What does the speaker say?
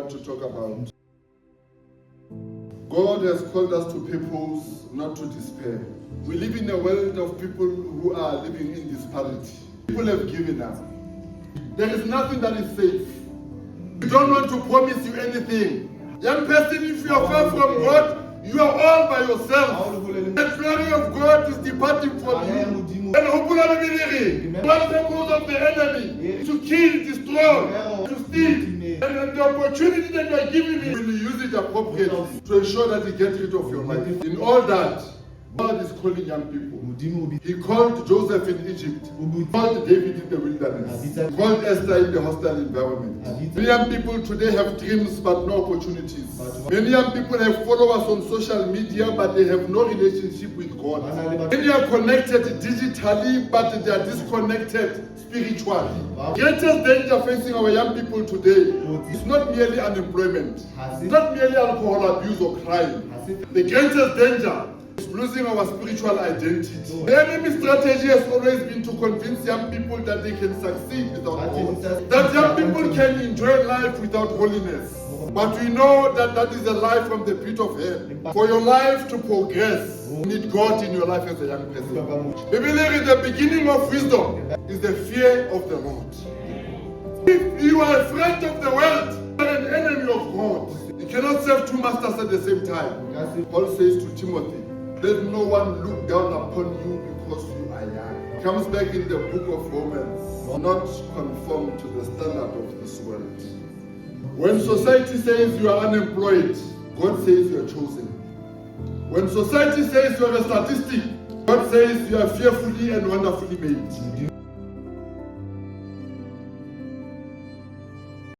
want to talk about. God has called us to purpose, not to despair. We live in a world of people who are living in disparity. People have given up. There is nothing that is safe. We don't want to promise you anything. Young person, if you are far from God, you are all by yourself. The glory of God is departing from you. And one of the goals of the enemy is to kill, destroy, to steal. And the opportunity that you are giving me, will you use it appropriately to ensure that you get rid of your life? In all that, God is calling young people. He called Joseph in Egypt. He called David in the wilderness. He called Esther in the hostile environment. Many young people today have dreams but no opportunities. Many young people have followers on social media but they have no relationship with God. Many are connected digitally but they are disconnected spiritually. Greatest danger facing our young people today is not merely unemployment. It's not merely alcohol abuse or crime. The greatest danger is losing our spiritual identity. The enemy's strategy has always been to convince young people that they can succeed without God. That young people can enjoy life without holiness. But we know that that is a lie from the pit of hell. For your life to progress, you need God in your life as a young person. We believe the beginning of wisdom is the fear of the Lord. If you are a friend of the world, you are an enemy of God. You cannot serve two masters at the same time. Paul says to Timothy, let no one look down upon you because you are young. It comes back in the book of Romans, not conform to the standard of this world. When society says you are unemployed, God says you are chosen. When society says you are a statistic, God says you are fearfully and wonderfully made.